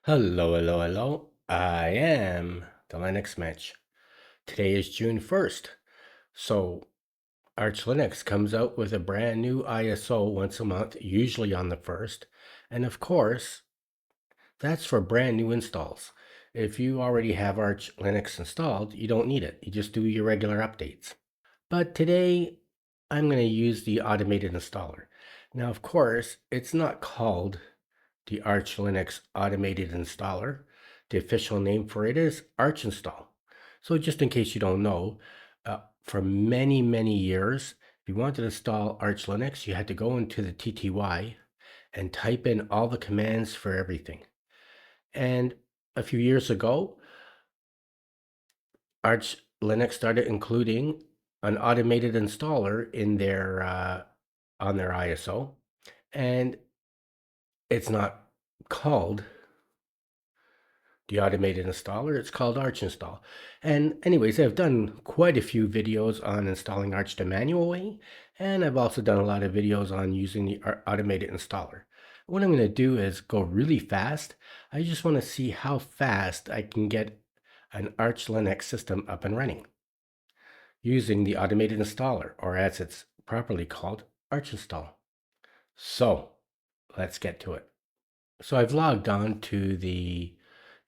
Hello, hello, hello. I am the Linux Mitch. Today is June 1st. So Arch Linux comes out with a brand new ISO once a month, usually on the 1st. And of course, that's for brand new installs. If you already have Arch Linux installed, you don't need it. You just do your regular updates. But today, I'm going to use the automated installer. Now, of course, it's not called the Arch Linux Automated Installer. The official name for it is Arch Install. So just in case you don't know, for many, many years, if you wanted to install Arch Linux, you had to go into the TTY and type in all the commands for everything. And a few years ago, Arch Linux started including an automated installer in their on their ISO, and it's not called the automated installer. It's called Arch Install. And anyways, I've done quite a few videos on installing Arch the manual way, and I've also done a lot of videos on using the automated installer. What I'm going to do is go really fast. I just want to see how fast I can get an Arch Linux system up and running using the automated installer, or as it's properly called, Arch Install. So let's get to it. So I've logged on to the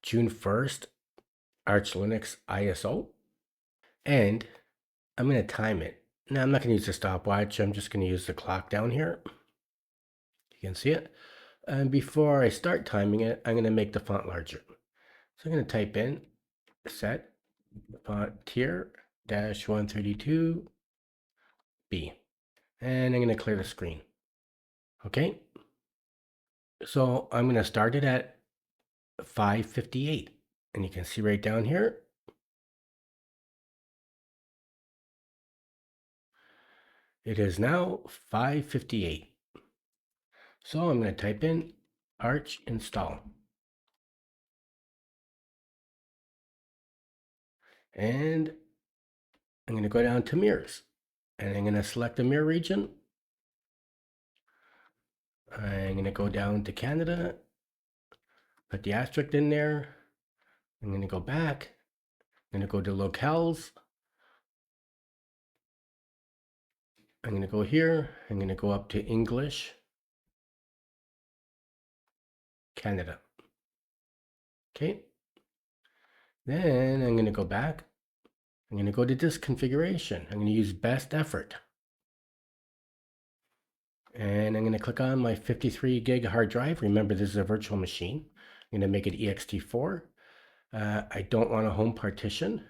June 1st Arch Linux ISO, and I'm going to time it. Now, I'm not going to use the stopwatch. I'm just going to use the clock down here. You can see it. And before I start timing it, I'm going to make the font larger. So I'm going to type in set font tier -132 B. And I'm going to clear the screen. Okay. So I'm going to start it at 558. And you can see right down here, it is now 558. So I'm going to type in Arch install. And I'm going to go down to mirrors. And I'm going to select the mirror region. I'm going to go down to Canada. Put the asterisk in there. I'm going to go back. I'm going to go to locales. I'm going to go here. I'm going to go up to English, Canada. Okay. Then I'm going to go back. I'm going to go to disk configuration. I'm going to use best effort. And I'm going to click on my 53 gig hard drive. Remember, this is a virtual machine. I'm going to make it ext4. I don't want a home partition.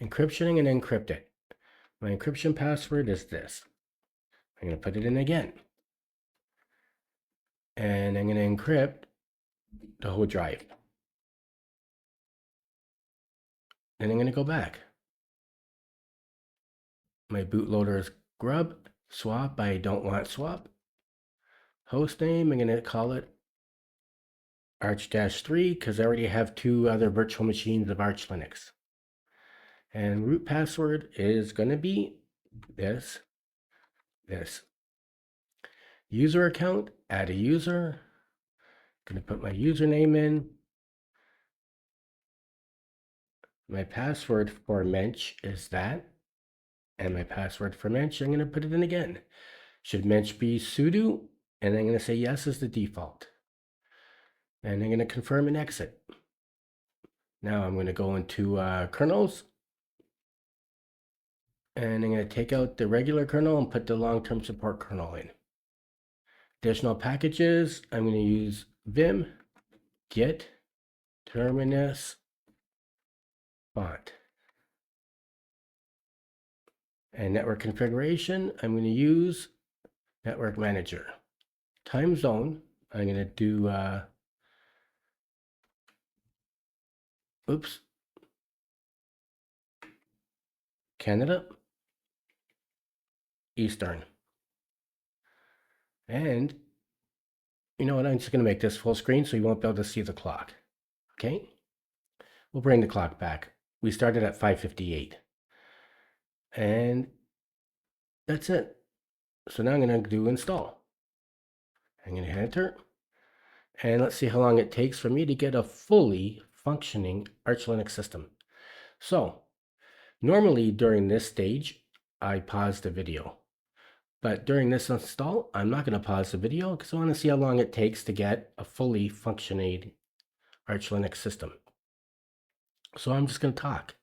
Encryption, I'm going to encrypt it. My encryption password is this. I'm going to put it in again. And I'm going to encrypt the whole drive. Then I'm going to go back. My bootloader is grub. Swap, I don't want swap. Host name, I'm going to call it Arch-3 because I already have 2 other virtual machines of Arch Linux. And root password is going to be this. User account, add a user. Going to put my username in. My password for Mensch is that. And my password for Mensch, I'm going to put it in again. Should Mensch be sudo? And I'm going to say yes as the default. And I'm going to confirm and exit. Now I'm going to go into kernels. And I'm going to take out the regular kernel and put the long-term support kernel in. Additional packages, I'm going to use vim git terminus font. And network configuration, I'm going to use network manager. Time zone, I'm going to do, Canada, Eastern. And you know what, I'm just going to make this full screen so you won't be able to see the clock. Okay? We'll bring the clock back. We started at 558. And that's it. So now I'm going to do install. I'm going to hit enter. and let's see how long it takes for me to get a fully functioning Arch Linux system. So normally during this stage, I pause the video. But during this install, I'm not going to pause the video because I want to see how long it takes to get a fully functioning Arch Linux system. So I'm just going to talk.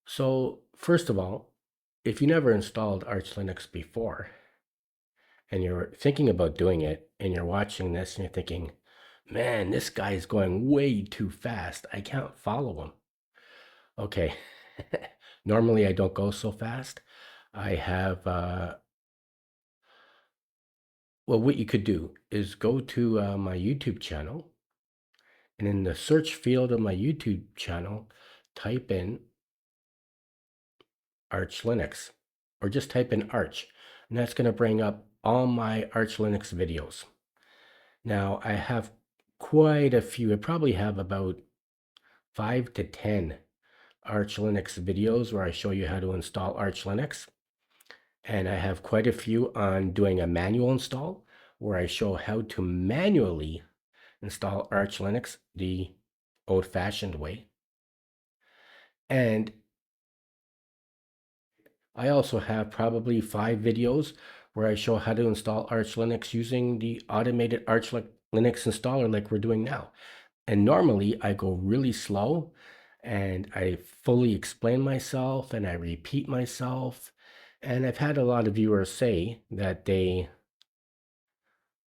So first of all, if you never installed Arch Linux before and you're thinking about doing it and you're watching this and you're thinking, man, this guy is going way too fast. I can't follow him. Okay. Normally I don't go so fast. I have, well, what you could do is go to my YouTube channel, and in the search field of my YouTube channel, type in Arch Linux, or just type in Arch, and that's going to bring up all my Arch Linux videos. Now, I have quite a few. I probably have about 5 to 10 Arch Linux videos where I show you how to install Arch Linux. And I have quite a few on doing a manual install where I show how to manually install Arch Linux the old-fashioned way. And I also have probably 5 videos where I show how to install Arch Linux using the automated Arch Linux installer like we're doing now. And normally I go really slow and I fully explain myself and I repeat myself. And I've had a lot of viewers say that they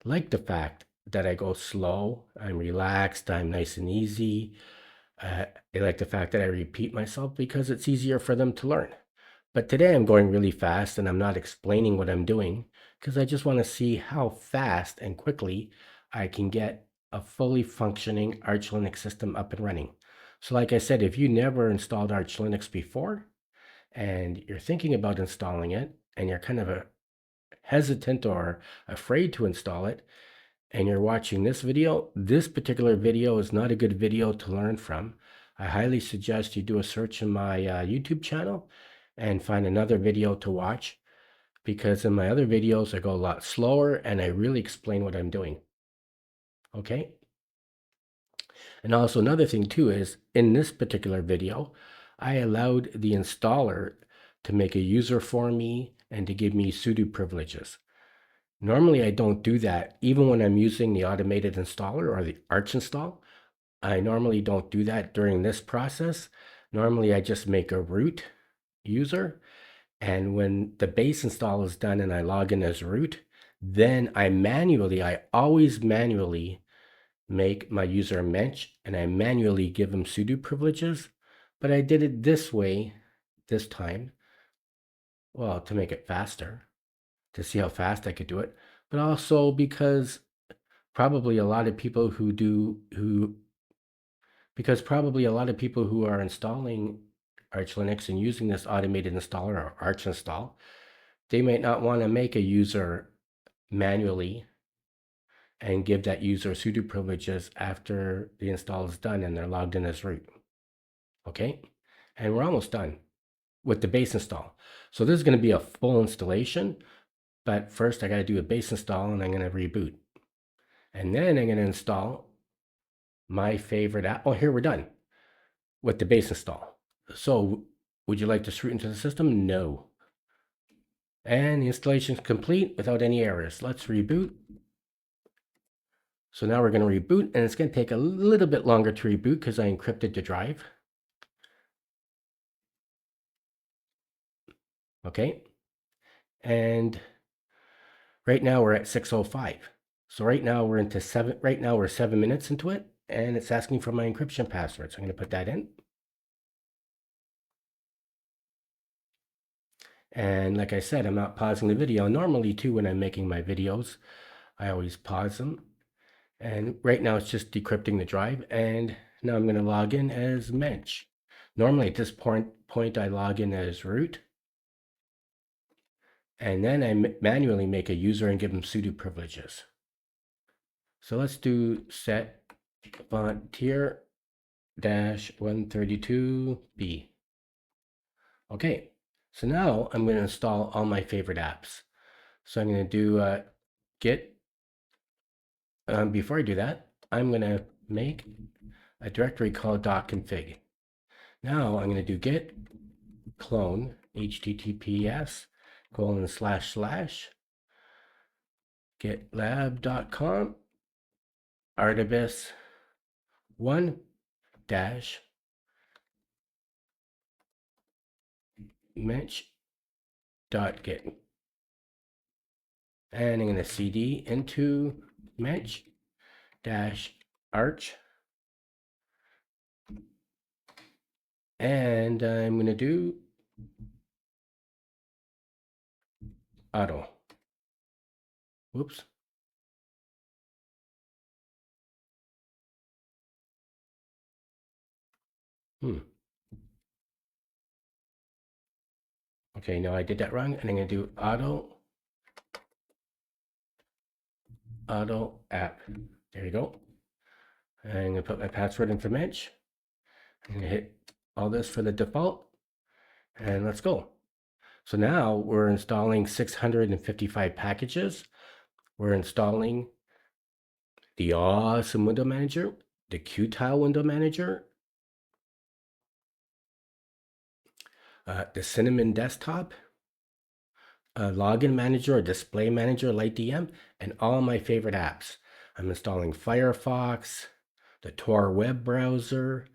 like the fact that I go slow, I'm relaxed, I'm nice and easy. They like the fact that I repeat myself because it's easier for them to learn. But today I'm going really fast and I'm not explaining what I'm doing because I just want to see how fast and quickly I can get a fully functioning Arch Linux system up and running. So like I said, if you never installed Arch Linux before and you're thinking about installing it and you're kind of hesitant or afraid to install it, and you're watching this particular video is not a good video to learn from. I highly suggest you do a search in my YouTube channel and find another video to watch, because in my other videos I go a lot slower and I really explain what I'm doing. Okay? And also another thing too is in this particular video, I allowed the installer to make a user for me and to give me sudo privileges. Normally, I don't do that. Even when I'm using the automated installer or the Arch install, I normally don't do that during this process. Normally, I just make a root user. And when the base install is done and I log in as root, then I always manually make my user a mensch and I manually give them sudo privileges. But I did it this way this time, well, to make it faster, to see how fast I could do it, but also because probably a lot of people who are installing Arch Linux and using this automated installer or Arch install, they might not want to make a user manually and give that user sudo privileges after the install is done and they're logged in as root. Okay, and we're almost done with the base install. So this is going to be a full installation, but first I got to do a base install and I'm going to reboot. And then I'm going to install my favorite app. Oh, here we're done with the base install. So would you like to root into the system? No. And the installation is complete without any errors. Let's reboot. So now we're going to reboot, and it's going to take a little bit longer to reboot because I encrypted the drive. Okay. And right now we're at 6:05. So right now we're 7 minutes into it, and it's asking for my encryption password. So I'm going to put that in. And like I said, I'm not pausing the video. Normally too, when I'm making my videos, I always pause them. And right now it's just decrypting the drive. And now I'm going to log in as mensch. Normally at this point I log in as root. And then I manually make a user and give them sudo privileges. So let's do set font tier -132b. Okay, so now I'm going to install all my favorite apps. So I'm going to do git before I do that, I'm going to make a directory called .config. Now I'm going to do git clone https:// gitlab.com artibus 1 dash mensch.git. And I'm going to cd into mensch dash arch. And I'm going to do auto. Whoops. Okay, no, I did that wrong. And I'm going to do auto app. There you go. And I'm going to put my password in for Mensch. I'm going to hit all this for the default. And let's go. So now we're installing 655 packages. We're installing the awesome window manager, the Qtile window manager, the Cinnamon desktop, login manager or display manager, LightDM, and all my favorite apps. I'm installing Firefox, the Tor web browser,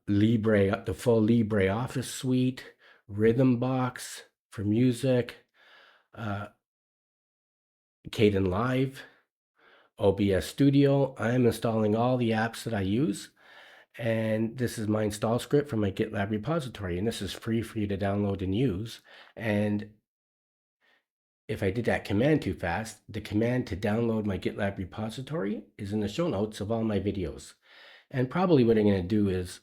Libre, the full LibreOffice suite, Rhythmbox for music, Kdenlive, OBS Studio. I'm installing all the apps that I use. And this is my install script for my GitLab repository. And this is free for you to download and use. And if I did that command too fast, the command to download my GitLab repository is in the show notes of all my videos. And probably what I'm going to do is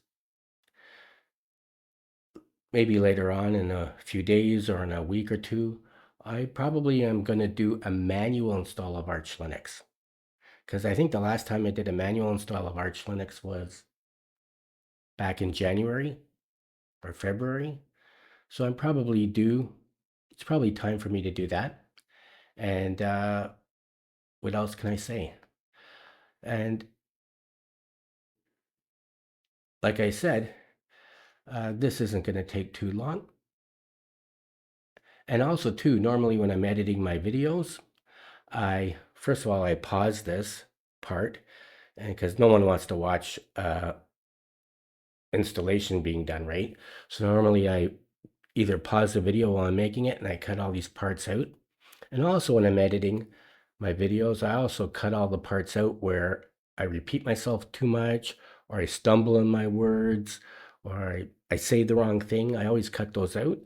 maybe later on in a few days or in a week or two, I probably am going to do a manual install of Arch Linux. Because I think the last time I did a manual install of Arch Linux was back in January or February. So I'm probably due. It's probably time for me to do that. And what else can I say? And like I said, this isn't going to take too long. And also too, normally when I'm editing my videos, first of all, I pause this part, and because no one wants to watch installation being done, right? So normally I either pause the video while I'm making it and I cut all these parts out. And also when I'm editing my videos, I also cut all the parts out where I repeat myself too much, or I stumble in my words, or I say the wrong thing. I always cut those out.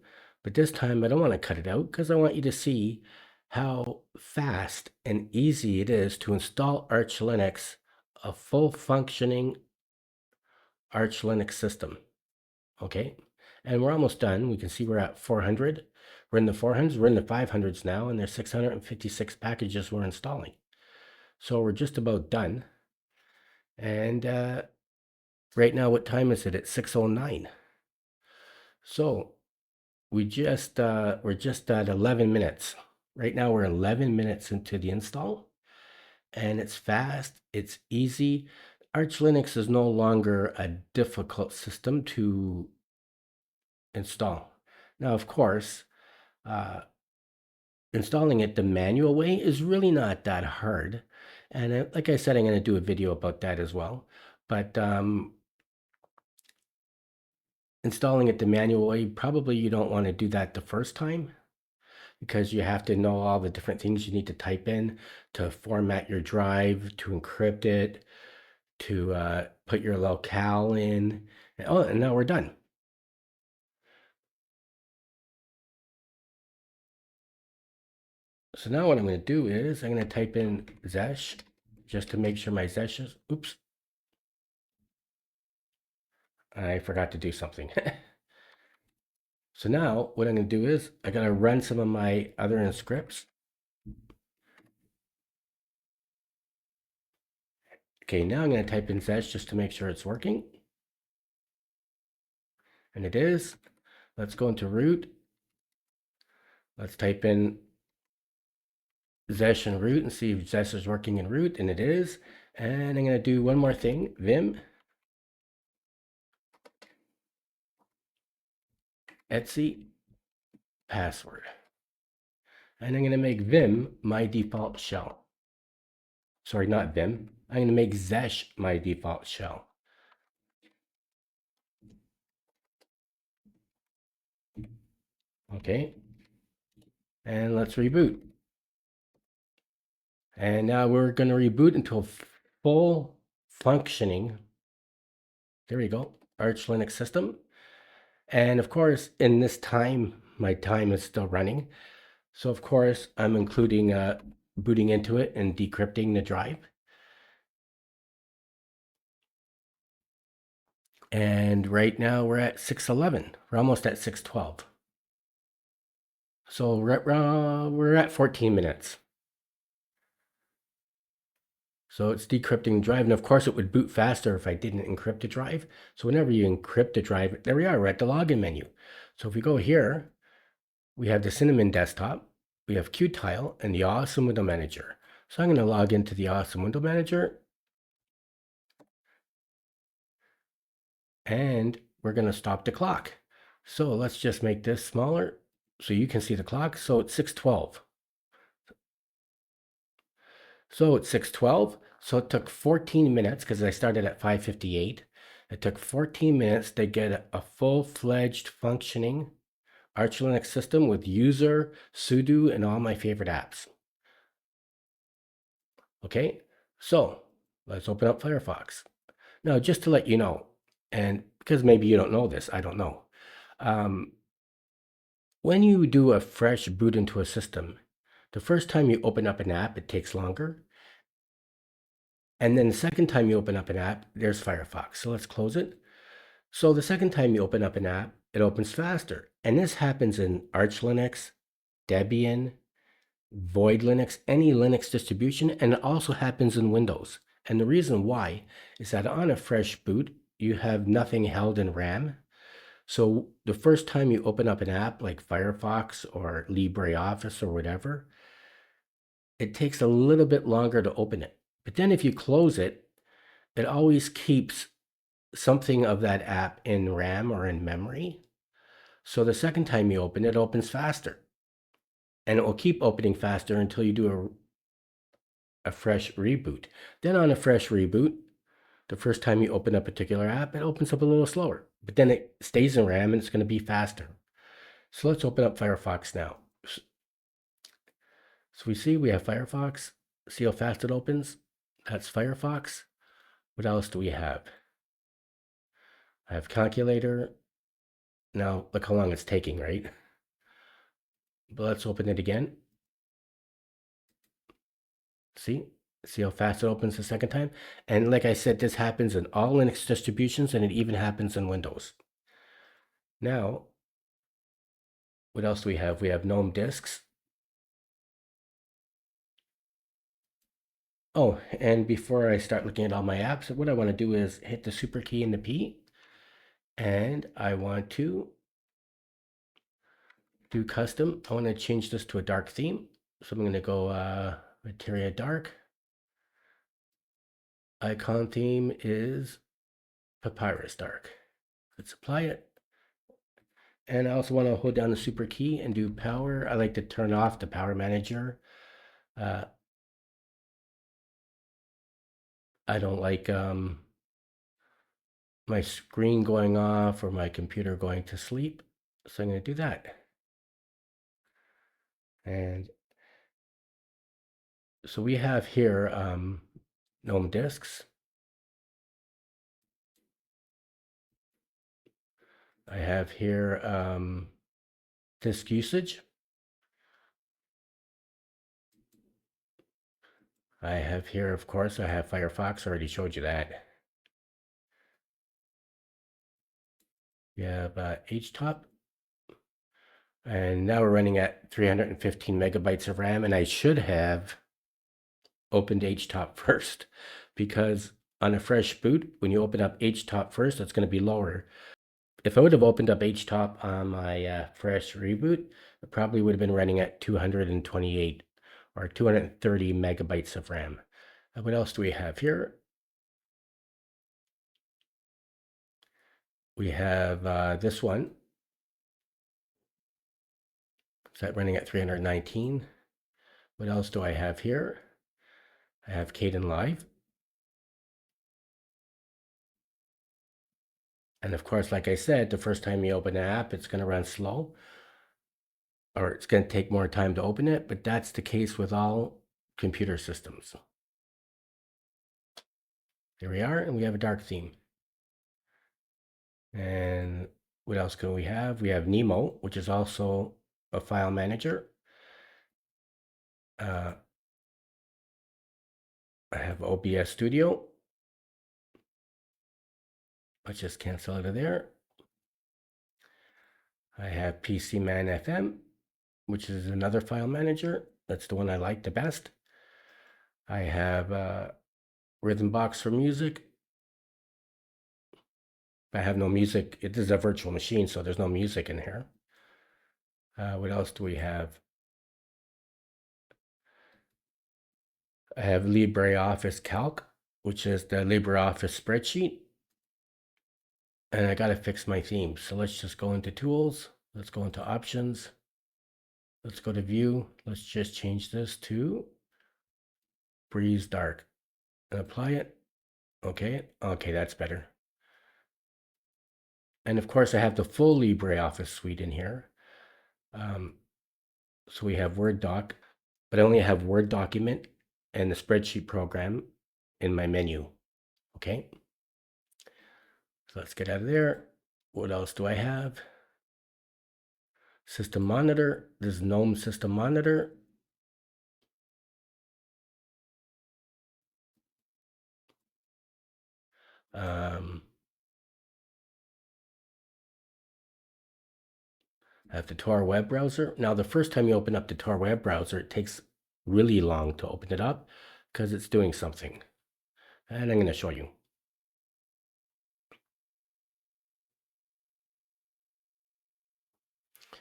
But this time I don't want to cut it out because I want you to see how fast and easy it is to install Arch Linux, a full functioning Arch Linux system. Okay, and we're almost done. We can see we're at 400. We're in the 400s, we're in the 500s now, and there's 656 packages we're installing. So we're just about done. And right now, what time is it? It's 6:09. So we're just at 11 minutes. Right now, we're 11 minutes into the install, and it's fast, it's easy. Arch Linux is no longer a difficult system to install. Now, of course, installing it the manual way is really not that hard. And like I said, I'm going to do a video about that as well. But installing it the manual way, probably you don't want to do that the first time because you have to know all the different things you need to type in to format your drive, to encrypt it, to put your locale in. Oh, and now we're done. So now what I'm going to do is I'm going to type in Zesh just to make sure my Zesh is, oops, I forgot to do something. So now what I'm going to do is I'm going to run some of my other scripts. Okay, now I'm going to type in Zesh just to make sure it's working. And it is. Let's go into root. Let's type in Zesh and root and see if Zesh is working in root, and it is. And I'm going to do one more thing, Vim, Etsy, password. And I'm going to make Vim my default shell. Sorry, not Vim. I'm going to make Zesh my default shell. Okay. And let's reboot. And now we're going to reboot into a full functioning, there we go, Arch Linux system. And of course, in this time, my time is still running. So of course, I'm including booting into it and decrypting the drive. And right now we're at 6:11. We're almost at 6:12. So we're at 14 minutes. So it's decrypting the drive. And of course, it would boot faster if I didn't encrypt the drive. So whenever you encrypt a drive, there we are, we're at the login menu. So if we go here, we have the Cinnamon desktop, we have Qtile, and the Awesome Window Manager. So I'm going to log into the Awesome Window Manager. And we're going to stop the clock. So let's just make this smaller so you can see the clock. So it's 6:12. So it's 6:12. So it took 14 minutes because I started at 5:58. It took 14 minutes to get a full-fledged functioning Arch Linux system with user, sudo, and all my favorite apps. Okay, so let's open up Firefox. Now, just to let you know, and because maybe you don't know this, I don't know. When you do a fresh boot into a system, the first time you open up an app, it takes longer. And then the second time you open up an app, there's Firefox. So let's close it. So the second time you open up an app, it opens faster. And this happens in Arch Linux, Debian, Void Linux, any Linux distribution, and it also happens in Windows. And the reason why is that on a fresh boot, you have nothing held in RAM. So the first time you open up an app like Firefox or LibreOffice or whatever, it takes a little bit longer to open it. But then if you close it, it always keeps something of that app in RAM or in memory. So the second time you open it, it opens faster. And it will keep opening faster until you do a fresh reboot. Then on a fresh reboot, the first time you open a particular app, it opens up a little slower. But then it stays in RAM and it's going to be faster. So let's open up Firefox now. So we see we have Firefox. See how fast it opens? That's Firefox. What else do we have? I have calculator. Now look how long it's taking, right? But let's open it again. See how fast it opens the second time? And like I said, this happens in all Linux distributions and it even happens in Windows. Now, what else do we have? We have GNOME disks. Oh, and before I start looking at all my apps, what I want to do is hit the super key and the P. And I want to do custom. I want to change this to a dark theme. So I'm going to go Materia dark. Icon theme is Papyrus dark. Let's apply it. And I also want to hold down the super key and do power. I like to turn off the power manager. I don't like my screen going off or my computer going to sleep. So I'm going to do that. And so we have here GNOME disks. I have here disk usage. I have here, of course, I have Firefox. I already showed you that. We have HTOP. And now we're running at 315 megabytes of RAM. And I should have opened HTOP first because on a fresh boot, when you open up HTOP first, it's going to be lower. If I would have opened up HTOP on my fresh reboot, it probably would have been running at 228 or 230 megabytes of RAM. What else do we have here? We have this one. Is that running at 319? What else do I have here? I have Kdenlive. And of course, like I said, the first time you open an app, it's going to run slow, or it's going to take more time to open it, but that's the case with all computer systems. There we are, and we have a dark theme. And what else can we have? We have Nemo, which is also a file manager. I have OBS Studio. Let's just cancel out of there. I have PCman FM, which is another file manager. That's the one I like the best. I have Rhythmbox for music. I have no music. It is a virtual machine, so there's no music in here. What else do we have? I have LibreOffice Calc, which is the LibreOffice spreadsheet. And I got to fix my theme. So let's just go into Tools. Let's go into Options. Let's go to View. Let's just change this to Breeze Dark and apply it. Okay, that's better. And of course, I have the full LibreOffice suite in here. So we have Word Doc, but I only have Word document and the spreadsheet program in my menu. Okay. So let's get out of there. What else do I have? System Monitor. This is GNOME System Monitor. I have the Tor web browser. Now, the first time you open up the Tor web browser, it takes really long to open it up because it's doing something. And I'm going to show you.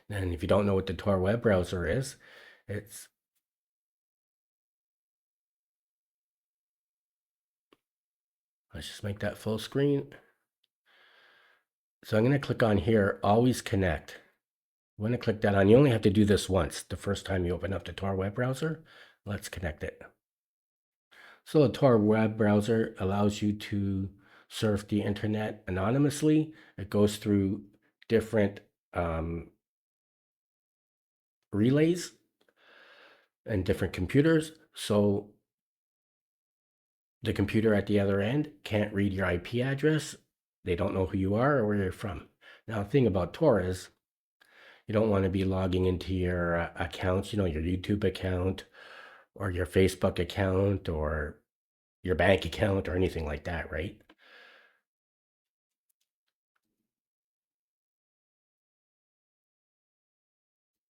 And if you don't know what the Tor web browser is, let's just make that full screen. So I'm going to click on here, Always Connect. When I click that on, you only have to do this once, the first time you open up the Tor web browser. Let's connect it. So the Tor web browser allows you to surf the internet anonymously. It goes through different relays and different computers. So the computer at the other end can't read your IP address. They don't know who you are or where you're from. Now, the thing about Tor is you don't want to be logging into your accounts, your YouTube account or your Facebook account or your bank account or anything like that, right?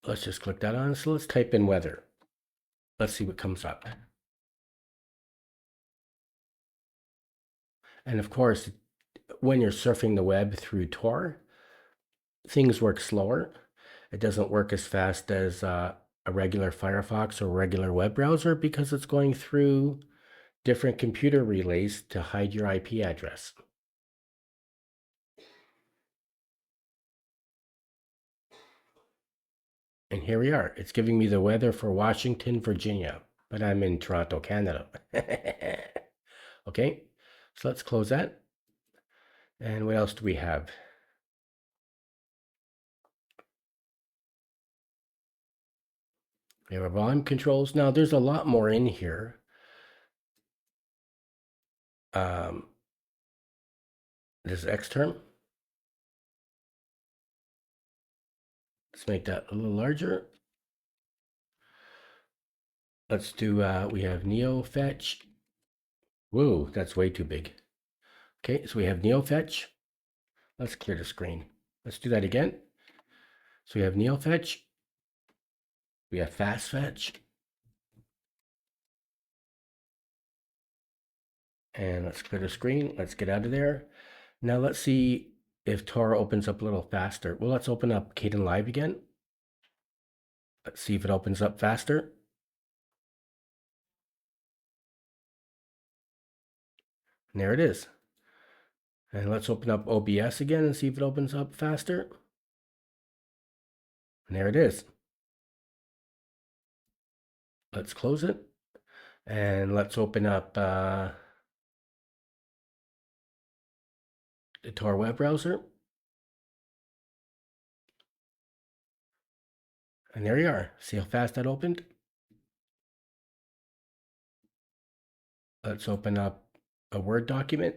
Let's just click that on. So let's type in weather. Let's see what comes up. And of course, when you're surfing the web through Tor, things work slower. It doesn't work as fast as a regular Firefox or regular web browser because it's going through different computer relays to hide your IP address. And here we are. It's giving me the weather for Washington, Virginia, but I'm in Toronto, Canada. Okay, so let's close that. And what else do we have? We have our volume controls. Now, there's a lot more in here. This is Xterm. Let's make that a little larger. Let's do, we have NeoFetch. Whoa, that's way too big. Okay, so we have NeoFetch. Let's clear the screen. Let's do that again. So we have NeoFetch. We have FastFetch. And let's clear the screen. Let's get out of there. Now let's see if Tor opens up a little faster. Well, let's open up Kdenlive again. Let's see if it opens up faster. And there it is. And let's open up OBS again and see if it opens up faster. And there it is. Let's close it. And let's open up the Tor web browser. And there you are. See how fast that opened? Let's open up a Word document.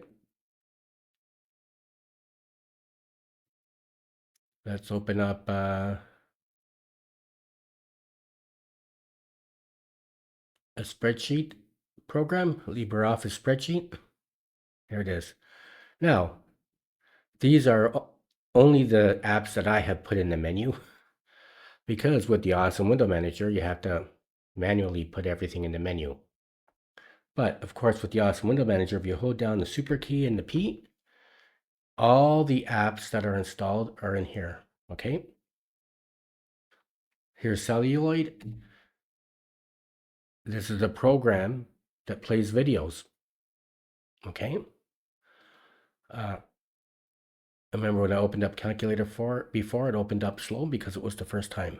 Let's open up a spreadsheet program, LibreOffice spreadsheet. There it is. Now, these are only the apps that I have put in the menu, because with the Awesome Window Manager, you have to manually put everything in the menu. But of course, with the Awesome Window Manager, if you hold down the super key and the P, all the apps that are installed are in here, okay? Here's Celluloid. This is a program that plays videos, okay? I remember when I opened up Calculator 4 before, it opened up slow because it was the first time.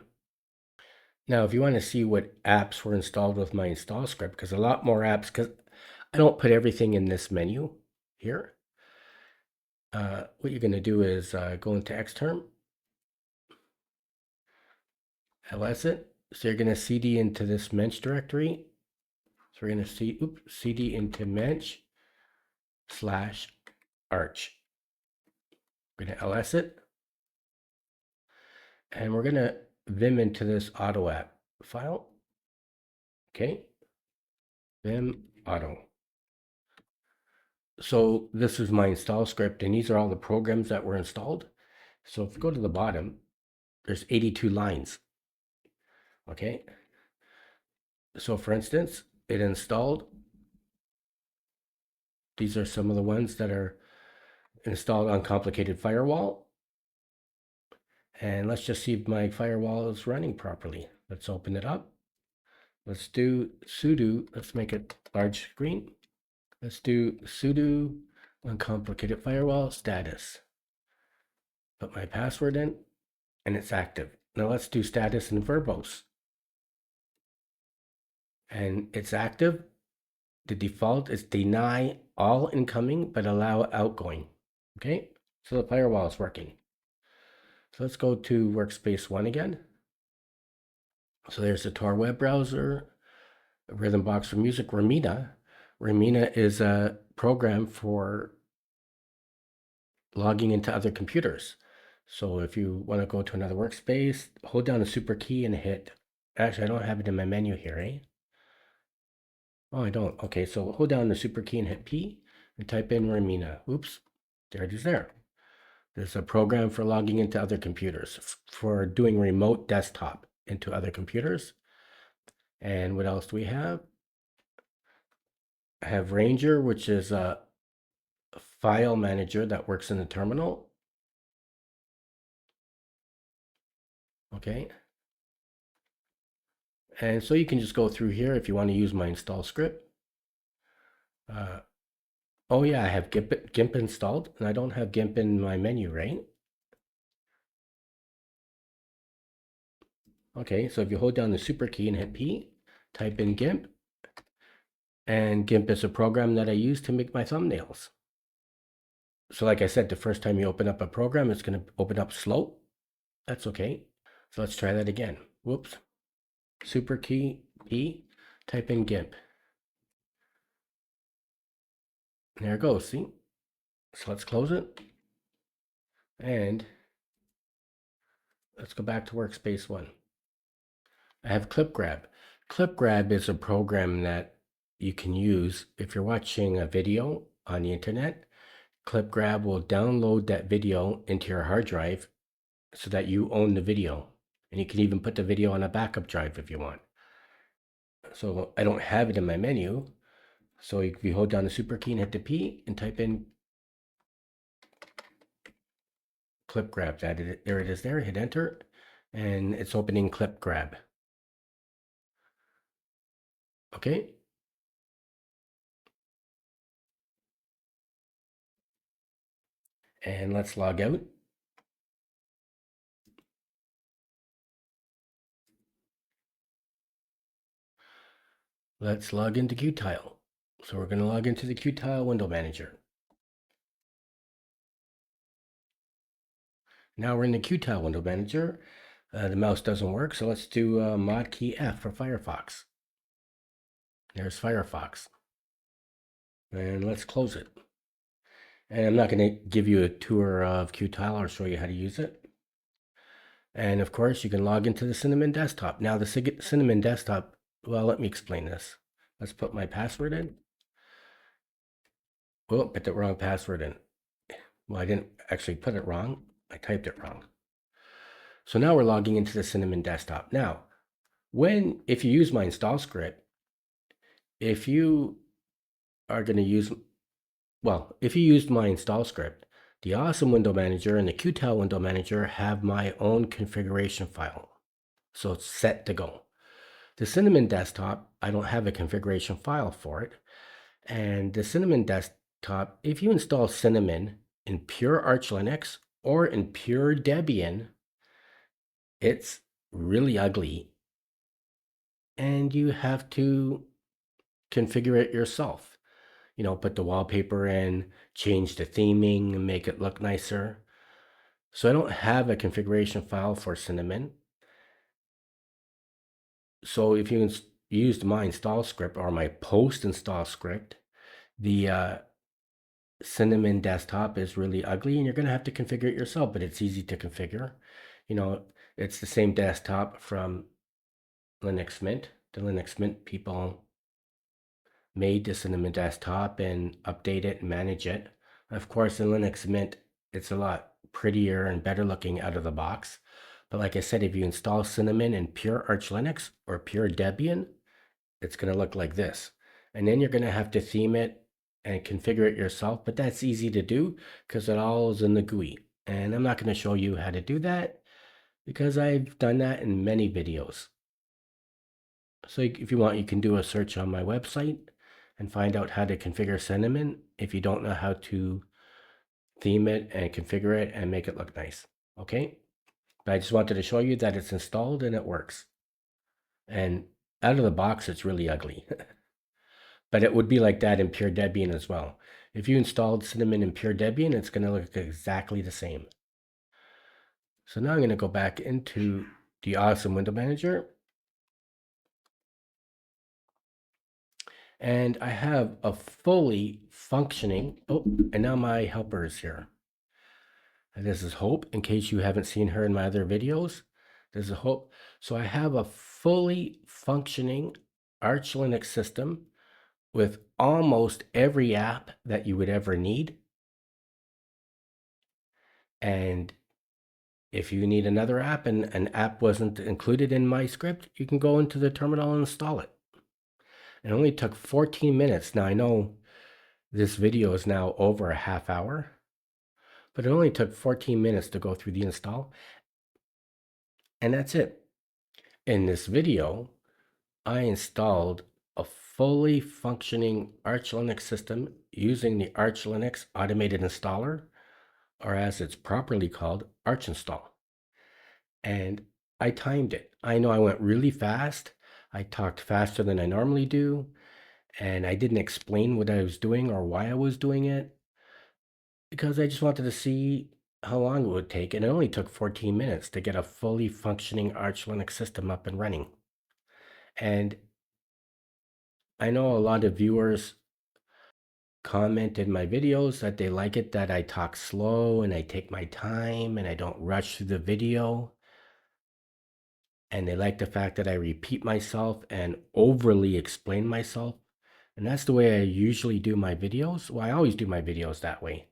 Now, if you want to see what apps were installed with my install script, because a lot more apps, because I don't put everything in this menu here. What you're going to do is go into Xterm, ls it. So you're going to cd into this mensch directory. So we're going to cd into mensch / arch. We're going to ls it. And we're going to vim into this auto app file. Okay. Vim auto. So this is my install script, and these are all the programs that were installed. So if you go to the bottom, there's 82 lines. Okay. So for instance, it installed. These are some of the ones that are installed on Complicated Firewall. And let's just see if my firewall is running properly. Let's open it up. Let's do sudo. Let's make it large screen. Let's do sudo uncomplicated firewall status. Put my password in, and it's active. Now let's do status and verbose. And it's active. The default is deny all incoming, but allow outgoing. Okay, so the firewall is working. So let's go to Workspace ONE again. So there's the Tor web browser, Rhythmbox for music, Remmina. Remmina is a program for logging into other computers. So if you want to go to another workspace, hold down the super key and hit, actually I don't have it in my menu here, eh? Oh, I don't. Okay, so hold down the super key and hit P and type in Remmina. Oops, there it is there. There's a program for logging into other computers, for doing remote desktop into other computers. And what else do we have? I have Ranger, which is a file manager that works in the terminal. Okay. And so you can just go through here if you want to use my install script. Oh yeah, I have GIMP installed, and I don't have GIMP in my menu, right? Okay, so if you hold down the super key and hit P, type in GIMP, and GIMP is a program that I use to make my thumbnails. So like I said, the first time you open up a program, it's going to open up slow. That's okay. So let's try that again. Whoops. Super key, P, type in GIMP. There it goes, see? So let's close it. And let's go back to Workspace ONE. I have ClipGrab. ClipGrab is a program that you can use if you're watching a video on the internet. ClipGrab will download that video into your hard drive so that you own the video. And you can even put the video on a backup drive if you want. So I don't have it in my menu. So if you hold down the super key and hit the P and type in ClipGrab, there it is there, hit enter, and it's opening ClipGrab. Okay. And let's log out. Let's log into Qtile. So we're going to log into the Qtile window manager. Now we're in the Qtile window manager. The mouse doesn't work, so let's do mod key F for Firefox. There's Firefox. And let's close it. And I'm not going to give you a tour of Qtile. I'll show you how to use it. And of course, you can log into the Cinnamon desktop. Now the Cinnamon desktop, well, let me explain this. Let's put my password in. Oh, put the wrong password in. Well, I didn't actually put it wrong. I typed it wrong. So now we're logging into the Cinnamon desktop. Now, if you use my install script, if you are going to use, well, if you used my install script, the Awesome Window Manager and the Qtile Window Manager have my own configuration file. So it's set to go. The Cinnamon desktop, I don't have a configuration file for it. And the Cinnamon desktop, if you install Cinnamon in pure Arch Linux or in pure Debian, it's really ugly. And you have to configure it yourself. You know, put the wallpaper in, change the theming, and make it look nicer. So I don't have a configuration file for Cinnamon. So if you used my install script or my post install script, the Cinnamon desktop is really ugly and you're going to have to configure it yourself, but it's easy to configure. You know, it's the same desktop from Linux Mint. The Linux Mint people made the Cinnamon desktop and update it and manage it. Of course, in Linux Mint, it's a lot prettier and better looking out of the box. But like I said, if you install Cinnamon in pure Arch Linux or pure Debian, it's going to look like this. And then you're going to have to theme it and configure it yourself, but that's easy to do because it all is in the GUI. And I'm not going to show you how to do that because I've done that in many videos. So if you want, you can do a search on my website and find out how to configure Cinnamon if you don't know how to theme it and configure it and make it look nice. Okay? But I just wanted to show you that it's installed and it works. And out of the box, it's really ugly. But it would be like that in Pure Debian as well. If you installed Cinnamon in Pure Debian, it's going to look exactly the same. So now I'm going to go back into the Awesome Window Manager. And I have a fully functioning, oh, and now my helper is here. And this is Hope, in case you haven't seen her in my other videos. This is Hope. So I have a fully functioning Arch Linux system with almost every app that you would ever need. And if you need another app and an app wasn't included in my script, you can go into the terminal and install it. It only took 14 minutes. Now I know this video is now over a half hour, but it only took 14 minutes to go through the install. And that's it. In this video, I installed a fully functioning Arch Linux system using the Arch Linux Automated Installer, or as it's properly called, Arch Install. And I timed it. I know I went really fast. I talked faster than I normally do, and I didn't explain what I was doing or why I was doing it because I just wanted to see how long it would take, and it only took 14 minutes to get a fully functioning Arch Linux system up and running. And I know a lot of viewers comment in my videos that they like it that I talk slow and I take my time and I don't rush through the video. And they like the fact that I repeat myself and overly explain myself. And that's the way I usually do my videos. Well, I always do my videos that way.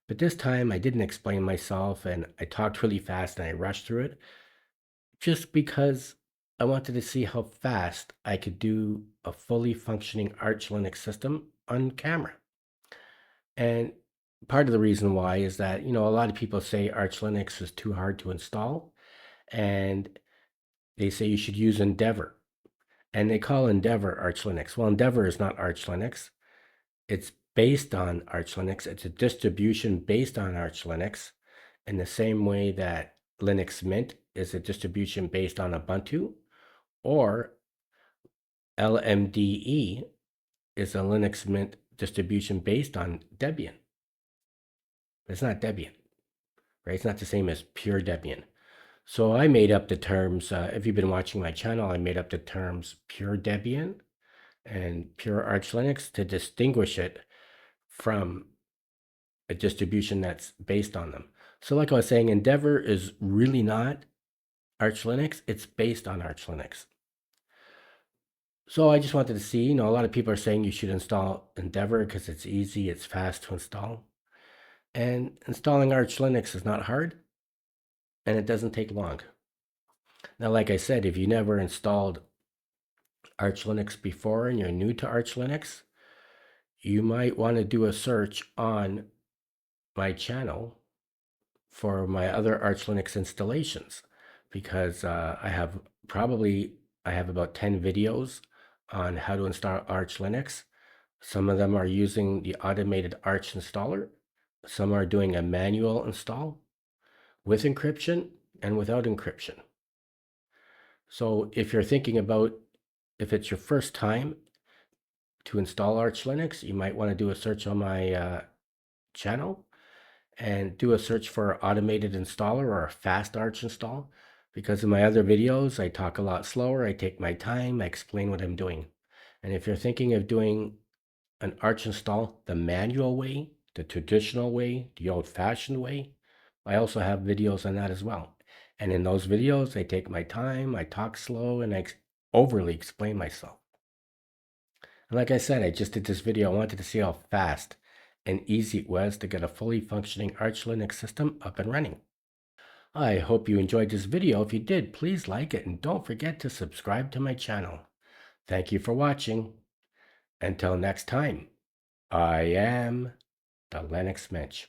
But this time I didn't explain myself and I talked really fast and I rushed through it just because I wanted to see how fast I could do a fully functioning Arch Linux system on camera. And part of the reason why is that, you know, a lot of people say Arch Linux is too hard to install and they say you should use Endeavor. And they call Endeavor Arch Linux. Well, Endeavor is not Arch Linux. It's based on Arch Linux. It's a distribution based on Arch Linux in the same way that Linux Mint is a distribution based on Ubuntu, or LMDE is a Linux Mint distribution based on Debian. It's not Debian, right? It's not the same as pure Debian. So I made up the terms. If you've been watching my channel, I made up the terms pure Debian and pure Arch Linux to distinguish it from a distribution that's based on them. So like I was saying, Endeavor is really not Arch Linux. It's based on Arch Linux. So I just wanted to see, a lot of people are saying you should install Endeavor because it's easy, it's fast to install. And installing Arch Linux is not hard, and it doesn't take long. Now, like I said, if you never installed Arch Linux before and you're new to Arch Linux, you might want to do a search on my channel for my other Arch Linux installations, because I have about 10 videos on how to install Arch Linux. Some of them are using the automated Arch installer. Some are doing a manual install with encryption and without encryption. So if you're thinking about, if it's your first time to install Arch Linux, you might want to do a search on my channel and do a search for automated installer or a fast Arch install, because in my other videos, I talk a lot slower, I take my time, I explain what I'm doing. And if you're thinking of doing an Arch install the manual way, the traditional way, the old-fashioned way, I also have videos on that as well. And in those videos, I take my time, I talk slow, and I overly explain myself. And like I said, I just did this video. I wanted to see how fast and easy it was to get a fully functioning Arch Linux system up and running. I hope you enjoyed this video. If you did, please like it and don't forget to subscribe to my channel. Thank you for watching. Until next time, I am the Linux Mensch.